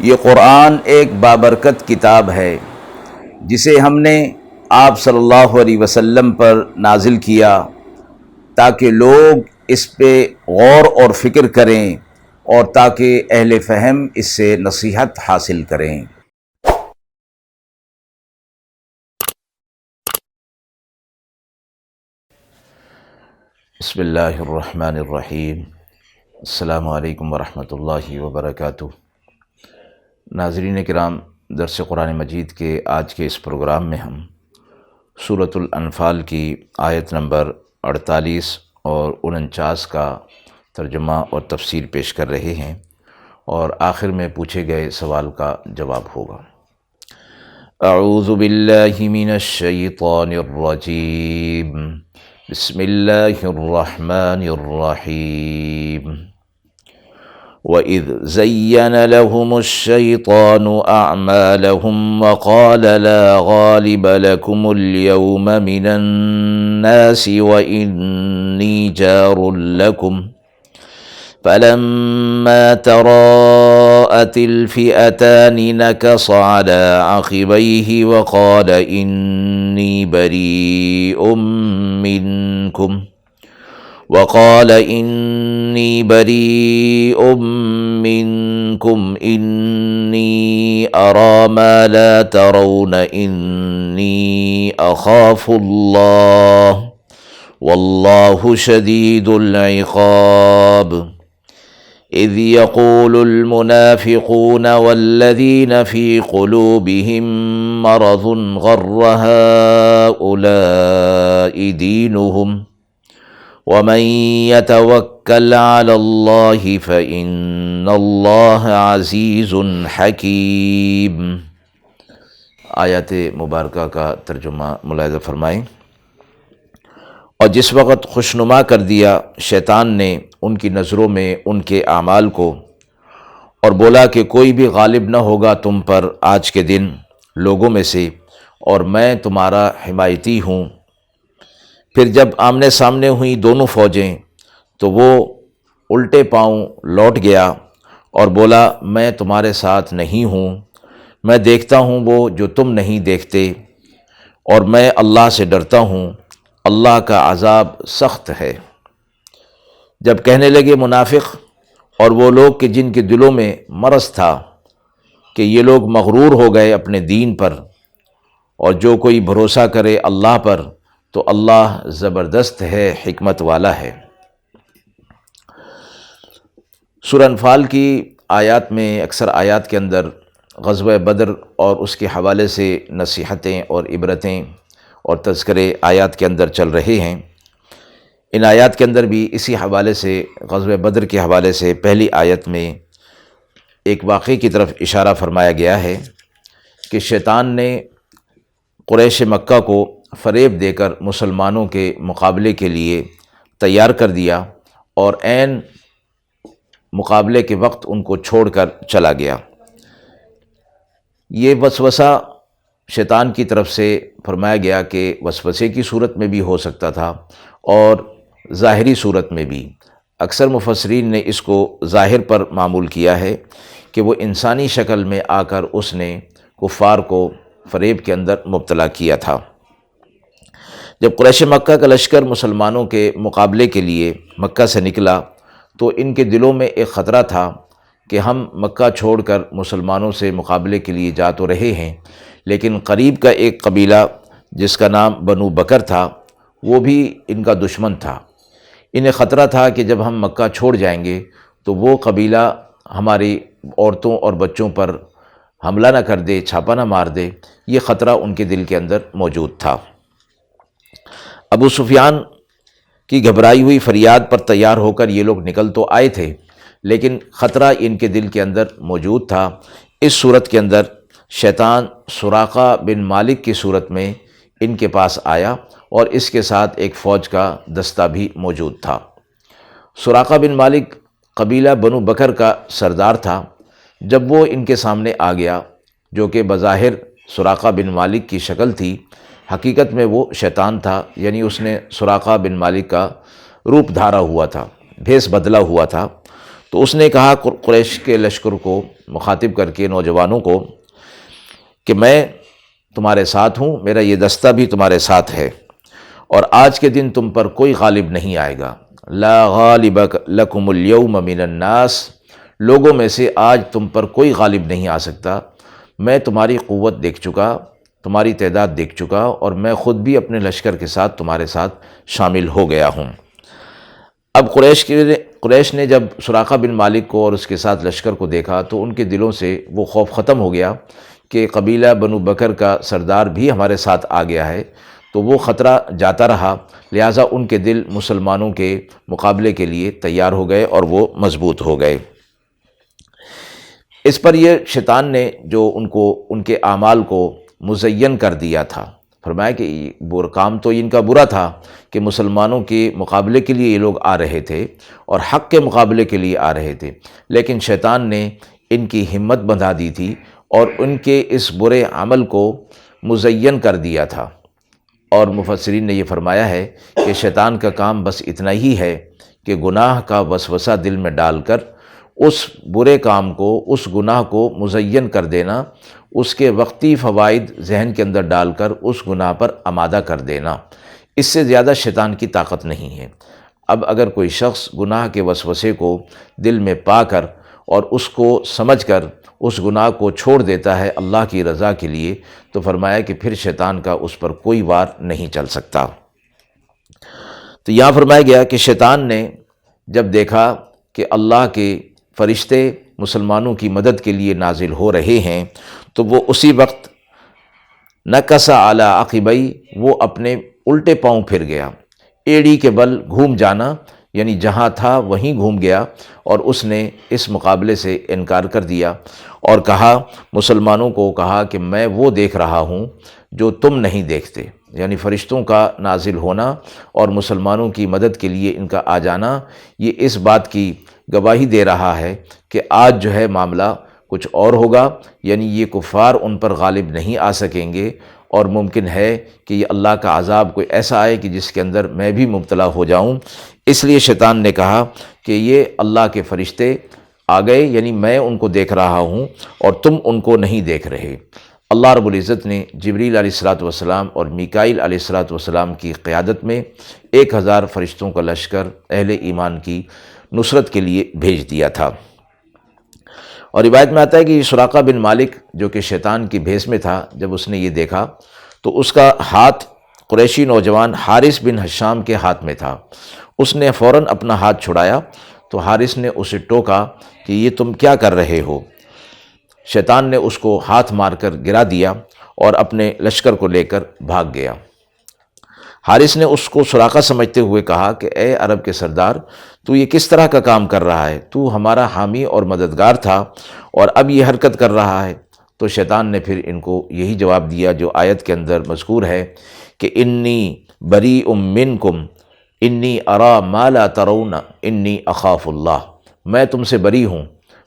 یہ قرآن ایک بابرکت کتاب ہے جسے ہم نے آپ صلی اللہ علیہ وسلم پر نازل کیا تاکہ لوگ اس پہ غور اور فکر کریں اور تاکہ اہل فہم اس سے نصیحت حاصل کریں۔ بسم اللہ الرحمن الرحیم۔ السلام علیکم ورحمۃ اللہ وبرکاتہ۔ ناظرین کرام، درس قرآن مجید کے آج کے اس پروگرام میں ہم سورۃ الانفال کی آیت نمبر 48 اور 49 کا ترجمہ اور تفسیر پیش کر رہے ہیں، اور آخر میں پوچھے گئے سوال کا جواب ہوگا۔ اعوذ باللہ من الشیطان الرجیم، بسم اللہ الرحمن الرحیم۔ وَإِذْ زَيَّنَ لَهُمُ الشَّيْطَانُ أَعْمَالَهُمْ وَقَالَ لَا غَالِبَ لَكُمُ الْيَوْمَ مِنَ النَّاسِ وَإِنِّي جَارٌ لَكُمْ فَلَمَّا تَرَاءَتِ الْفِئَتَانِ نَكَصَ عَلَى عَقِبَيْهِ وَقَالَ إِنِّي بَرِيءٌ مِّنكُمْ إِنِّي أَرَىٰ مَا لَا تَرَوْنَ إِنِّي أَخَافُ اللَّهَ وَاللَّهُ شَدِيدُ الْعِقَابِ۔ إِذْ يَقُولُ الْمُنَافِقُونَ وَالَّذِينَ فِي قُلُوبِهِم مَّرَضٌ غَرَّ هَٰؤُلَاءِ دِينُهُمْ وَمَن يَتَوَكَّلْ عَلَى اللَّهِ فَإِنَّ اللَّهَ عَزِيزٌ حَكِيمٌ۔ آیات مبارکہ کا ترجمہ ملاحظہ فرمائیں۔ اور جس وقت خوشنما کر دیا شیطان نے ان کی نظروں میں ان کے اعمال کو، اور بولا کہ کوئی بھی غالب نہ ہوگا تم پر آج کے دن لوگوں میں سے، اور میں تمہارا حمایتی ہوں۔ پھر جب آمنے سامنے ہوئیں دونوں فوجیں تو وہ الٹے پاؤں لوٹ گیا اور بولا میں تمہارے ساتھ نہیں ہوں، میں دیکھتا ہوں وہ جو تم نہیں دیکھتے، اور میں اللہ سے ڈرتا ہوں، اللہ کا عذاب سخت ہے۔ جب کہنے لگے منافق اور وہ لوگ کہ جن کے دلوں میں مرض تھا کہ یہ لوگ مغرور ہو گئے اپنے دین پر، اور جو کوئی بھروسہ کرے اللہ پر تو اللہ زبردست ہے، حکمت والا ہے۔ سورہ انفال کی آیات میں، اکثر آیات کے اندر غزوہ بدر اور اس کے حوالے سے نصیحتیں اور عبرتیں اور تذکرے آیات کے اندر چل رہے ہیں۔ ان آیات کے اندر بھی اسی حوالے سے، غزوہ بدر کے حوالے سے پہلی آیت میں ایک واقعے کی طرف اشارہ فرمایا گیا ہے کہ شیطان نے قریش مکہ کو فریب دے کر مسلمانوں کے مقابلے کے لیے تیار کر دیا، اور عین مقابلے کے وقت ان کو چھوڑ کر چلا گیا۔ یہ وسوسہ شیطان کی طرف سے فرمایا گیا کہ وسوسے کی صورت میں بھی ہو سکتا تھا اور ظاہری صورت میں بھی۔ اکثر مفسرین نے اس کو ظاہر پر معمول کیا ہے کہ وہ انسانی شکل میں آ کر اس نے کفار کو فریب کے اندر مبتلا کیا تھا۔ جب قریش مکہ کا لشکر مسلمانوں کے مقابلے کے لیے مکہ سے نکلا تو ان کے دلوں میں ایک خطرہ تھا کہ ہم مکہ چھوڑ کر مسلمانوں سے مقابلے کے لیے جا تو رہے ہیں، لیکن قریب کا ایک قبیلہ جس کا نام بنو بکر تھا وہ بھی ان کا دشمن تھا۔ انہیں خطرہ تھا کہ جب ہم مکہ چھوڑ جائیں گے تو وہ قبیلہ ہماری عورتوں اور بچوں پر حملہ نہ کر دے، چھاپا نہ مار دے۔ یہ خطرہ ان کے دل کے اندر موجود تھا۔ ابو سفیان کی گھبرائی ہوئی فریاد پر تیار ہو کر یہ لوگ نکل تو آئے تھے، لیکن خطرہ ان کے دل کے اندر موجود تھا۔ اس صورت کے اندر شیطان سراقہ بن مالک کی صورت میں ان کے پاس آیا، اور اس کے ساتھ ایک فوج کا دستہ بھی موجود تھا۔ سراقہ بن مالک قبیلہ بنو بکر کا سردار تھا۔ جب وہ ان کے سامنے آ گیا، جو کہ بظاہر سراقہ بن مالک کی شکل تھی، حقیقت میں وہ شیطان تھا، یعنی اس نے سراقہ بن مالک کا روپ دھارا ہوا تھا، بھیس بدلا ہوا تھا۔ تو اس نے کہا قریش کے لشکر کو مخاطب کر کے نوجوانوں کو کہ میں تمہارے ساتھ ہوں، میرا یہ دستہ بھی تمہارے ساتھ ہے، اور آج کے دن تم پر کوئی غالب نہیں آئے گا۔ لا غالب لکم اليوم من الناس، لوگوں میں سے آج تم پر کوئی غالب نہیں آ سکتا، میں تمہاری قوت دیکھ چکا، تمہاری تعداد دیکھ چکا، اور میں خود بھی اپنے لشکر کے ساتھ تمہارے ساتھ شامل ہو گیا ہوں۔ اب قریش نے جب سراقہ بن مالک کو اور اس کے ساتھ لشکر کو دیکھا تو ان کے دلوں سے وہ خوف ختم ہو گیا کہ قبیلہ بنو بکر کا سردار بھی ہمارے ساتھ آ گیا ہے، تو وہ خطرہ جاتا رہا، لہٰذا ان کے دل مسلمانوں کے مقابلے کے لیے تیار ہو گئے اور وہ مضبوط ہو گئے۔ اس پر یہ شیطان نے جو ان کے اعمال کو مزین کر دیا تھا، فرمایا کہ کام تو ان کا برا تھا کہ مسلمانوں کے مقابلے کے لیے یہ لوگ آ رہے تھے اور حق کے مقابلے کے لیے آ رہے تھے، لیکن شیطان نے ان کی ہمت بندھا دی تھی اور ان کے اس برے عمل کو مزین کر دیا تھا۔ اور مفسرین نے یہ فرمایا ہے کہ شیطان کا کام بس اتنا ہی ہے کہ گناہ کا وسوسہ دل میں ڈال کر اس برے کام کو، اس گناہ کو مزین کر دینا، اس کے وقتی فوائد ذہن کے اندر ڈال کر اس گناہ پر آمادہ کر دینا، اس سے زیادہ شیطان کی طاقت نہیں ہے۔ اب اگر کوئی شخص گناہ کے وسوسے کو دل میں پا کر اور اس کو سمجھ کر اس گناہ کو چھوڑ دیتا ہے اللہ کی رضا کے لیے، تو فرمایا کہ پھر شیطان کا اس پر کوئی وار نہیں چل سکتا۔ تو یہاں فرمایا گیا کہ شیطان نے جب دیکھا کہ اللہ کے فرشتے مسلمانوں کی مدد کے لیے نازل ہو رہے ہیں تو وہ اسی وقت نکس علی عقبی، وہ اپنے الٹے پاؤں پھر گیا، ایڑی کے بل گھوم جانا، یعنی جہاں تھا وہیں گھوم گیا، اور اس نے اس مقابلے سے انکار کر دیا اور کہا، مسلمانوں کو کہا کہ میں وہ دیکھ رہا ہوں جو تم نہیں دیکھتے، یعنی فرشتوں کا نازل ہونا اور مسلمانوں کی مدد کے لیے ان کا آ جانا، یہ اس بات کی گواہی دے رہا ہے کہ آج جو ہے معاملہ کچھ اور ہوگا، یعنی یہ کفار ان پر غالب نہیں آ سکیں گے، اور ممکن ہے کہ یہ اللہ کا عذاب کوئی ایسا آئے کہ جس کے اندر میں بھی مبتلا ہو جاؤں۔ اس لیے شیطان نے کہا کہ یہ اللہ کے فرشتے آ گئے، یعنی میں ان کو دیکھ رہا ہوں اور تم ان کو نہیں دیکھ رہے۔ اللہ رب العزت نے جبریل علیہ السلام اور میکائیل علیہ السلام کی قیادت میں 1000 فرشتوں کا لشکر اہل ایمان کی نصرت کے لیے بھیج دیا تھا۔ اور روایت میں آتا ہے کہ سراقہ بن مالک جو کہ شیطان کی بھیس میں تھا، جب اس نے یہ دیکھا تو اس کا ہاتھ قریشی نوجوان حارث بن حشام کے ہاتھ میں تھا۔ اس نے فوراً اپنا ہاتھ چھڑایا تو حارث نے اسے ٹوکا کہ یہ تم کیا کر رہے ہو؟ شیطان نے اس کو ہاتھ مار کر گرا دیا اور اپنے لشکر کو لے کر بھاگ گیا۔ حارث نے اس کو سراقہ سمجھتے ہوئے کہا کہ اے عرب کے سردار، تو یہ کس طرح کا کام کر رہا ہے؟ تو ہمارا حامی اور مددگار تھا اور اب یہ حرکت کر رہا ہے۔ تو شیطان نے پھر ان کو یہی جواب دیا جو آیت کے اندر مذکور ہے کہ انی بریء منکم انی ارا ما لا ترون انی اخاف اللہ، میں تم سے بری ہوں،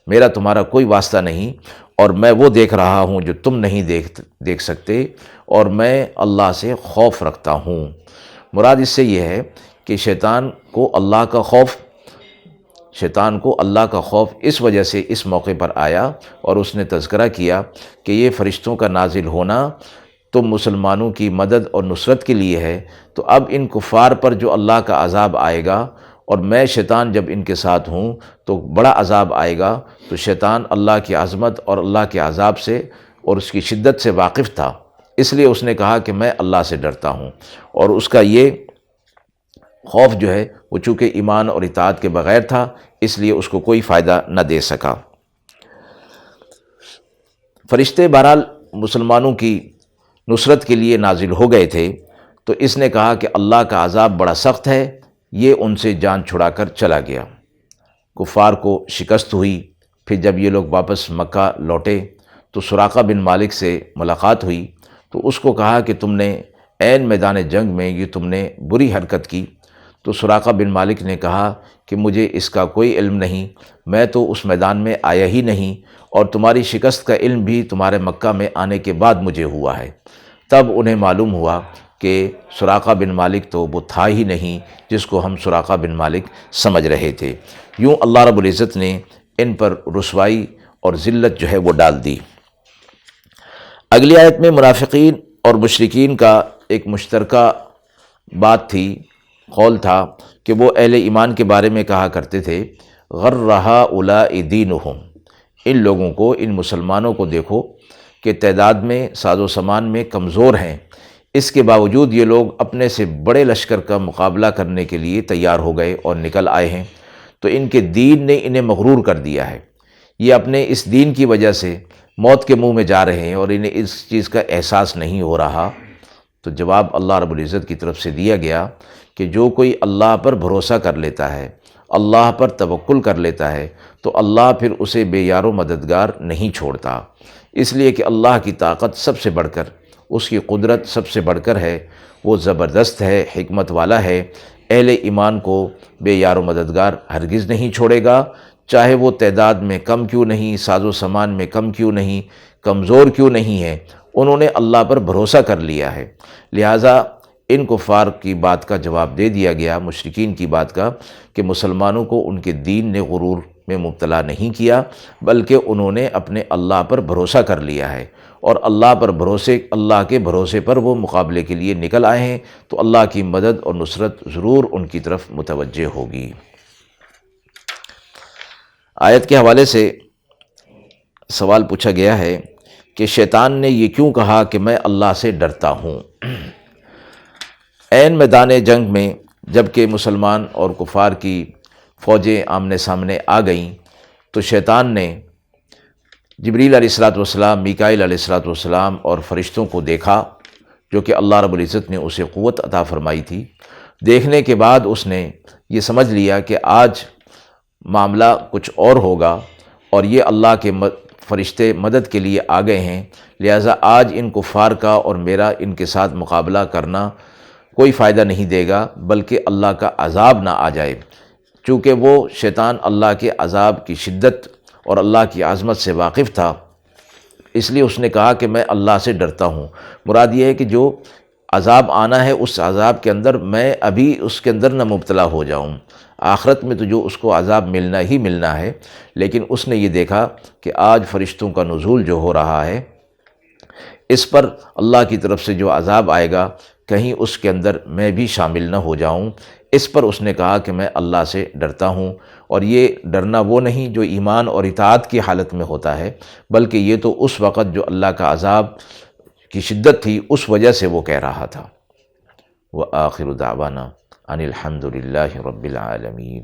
میرا تمہارا کوئی واسطہ نہیں، اور میں وہ دیکھ رہا ہوں جو تم نہیں دیکھ سکتے، اور میں اللہ سے خوف رکھتا ہوں۔ مراد اس سے یہ ہے کہ شیطان کو اللہ کا خوف اس وجہ سے اس موقع پر آیا، اور اس نے تذکرہ کیا کہ یہ فرشتوں کا نازل ہونا تو مسلمانوں کی مدد اور نصرت کے لیے ہے، تو اب ان کفار پر جو اللہ کا عذاب آئے گا، اور میں شیطان جب ان کے ساتھ ہوں تو بڑا عذاب آئے گا، تو شیطان اللہ کی عظمت اور اللہ کے عذاب سے اور اس کی شدت سے واقف تھا، اس لیے اس نے کہا کہ میں اللہ سے ڈرتا ہوں، اور اس کا یہ خوف جو ہے وہ چونکہ ایمان اور اطاعت کے بغیر تھا، اس لیے اس کو کوئی فائدہ نہ دے سکا۔ فرشتے بہرحال مسلمانوں کی نصرت کے لیے نازل ہو گئے تھے، تو اس نے کہا کہ اللہ کا عذاب بڑا سخت ہے، یہ ان سے جان چھڑا کر چلا گیا۔ کفار کو شکست ہوئی۔ پھر جب یہ لوگ واپس مکہ لوٹے تو سراقہ بن مالک سے ملاقات ہوئی، تو اس کو کہا کہ تم نے عین میدان جنگ میں یہ تم نے بری حرکت کی۔ تو سراقہ بن مالک نے کہا کہ مجھے اس کا کوئی علم نہیں، میں تو اس میدان میں آیا ہی نہیں، اور تمہاری شکست کا علم بھی تمہارے مکہ میں آنے کے بعد مجھے ہوا ہے۔ تب انہیں معلوم ہوا کہ سراقہ بن مالک تو وہ تھا ہی نہیں جس کو ہم سراقہ بن مالک سمجھ رہے تھے۔ یوں اللہ رب العزت نے ان پر رسوائی اور ذلت جو ہے وہ ڈال دی۔ اگلی آیت میں منافقین اور مشرکین کا ایک مشترکہ بات تھی، قول تھا کہ وہ اہل ایمان کے بارے میں کہا کرتے تھے غر ہؤلاء دینہم، ان لوگوں کو، ان مسلمانوں کو دیکھو کہ تعداد میں، ساز و سامان میں کمزور ہیں، اس کے باوجود یہ لوگ اپنے سے بڑے لشکر کا مقابلہ کرنے کے لیے تیار ہو گئے اور نکل آئے ہیں، تو ان کے دین نے انہیں مغرور کر دیا ہے۔ یہ اپنے اس دین کی وجہ سے موت کے منہ میں جا رہے ہیں اور انہیں اس چیز کا احساس نہیں ہو رہا۔ تو جواب اللہ رب العزت کی طرف سے دیا گیا کہ جو کوئی اللہ پر بھروسہ کر لیتا ہے، اللہ پر توکل کر لیتا ہے، تو اللہ پھر اسے بے یار و مددگار نہیں چھوڑتا، اس لیے کہ اللہ کی طاقت سب سے بڑھ کر، اس کی قدرت سب سے بڑھ کر ہے، وہ زبردست ہے، حکمت والا ہے۔ اہل ایمان کو بے یار و مددگار ہرگز نہیں چھوڑے گا، چاہے وہ تعداد میں کم کیوں نہیں، ساز و سامان میں کم کیوں نہیں، کمزور کیوں نہیں ہے، انہوں نے اللہ پر بھروسہ کر لیا ہے۔ لہٰذا ان کفار کی بات کا جواب دے دیا گیا، مشرکین کی بات کا، کہ مسلمانوں کو ان کے دین نے غرور میں مبتلا نہیں کیا، بلکہ انہوں نے اپنے اللہ پر بھروسہ کر لیا ہے، اور اللہ کے بھروسے پر وہ مقابلے کے لیے نکل آئے ہیں، تو اللہ کی مدد اور نصرت ضرور ان کی طرف متوجہ ہوگی۔ آیت کے حوالے سے سوال پوچھا گیا ہے کہ شیطان نے یہ کیوں کہا کہ میں اللہ سے ڈرتا ہوں؟ عین میدان جنگ میں جب کہ مسلمان اور کفار کی فوجیں آمنے سامنے آ گئیں، تو شیطان نے جبریل علیہ الصلوۃ والسلام، میکائیل علیہ الصلوۃ والسلام اور فرشتوں کو دیکھا، جو کہ اللہ رب العزت نے اسے قوت عطا فرمائی تھی۔ دیکھنے کے بعد اس نے یہ سمجھ لیا کہ آج معاملہ کچھ اور ہوگا، اور یہ اللہ کے فرشتے مدد کے لیے آ گئے ہیں، لہٰذا آج ان کفار کا اور میرا ان کے ساتھ مقابلہ کرنا کوئی فائدہ نہیں دے گا، بلکہ اللہ کا عذاب نہ آ جائے۔ چونکہ وہ شیطان اللہ کے عذاب کی شدت اور اللہ کی عظمت سے واقف تھا، اس لیے اس نے کہا کہ میں اللہ سے ڈرتا ہوں۔ مراد یہ ہے کہ جو عذاب آنا ہے، اس عذاب کے اندر میں ابھی اس کے اندر نہ مبتلا ہو جاؤں۔ آخرت میں تو جو اس کو عذاب ملنا ہی ملنا ہے، لیکن اس نے یہ دیکھا کہ آج فرشتوں کا نزول جو ہو رہا ہے، اس پر اللہ کی طرف سے جو عذاب آئے گا، کہیں اس کے اندر میں بھی شامل نہ ہو جاؤں۔ اس پر اس نے کہا کہ میں اللہ سے ڈرتا ہوں، اور یہ ڈرنا وہ نہیں جو ایمان اور اطاعت کی حالت میں ہوتا ہے، بلکہ یہ تو اس وقت جو اللہ کا عذاب کی شدت تھی، اس وجہ سے وہ کہہ رہا تھا۔ وآخر دعوانا ان الحمد للہ رب العالمین۔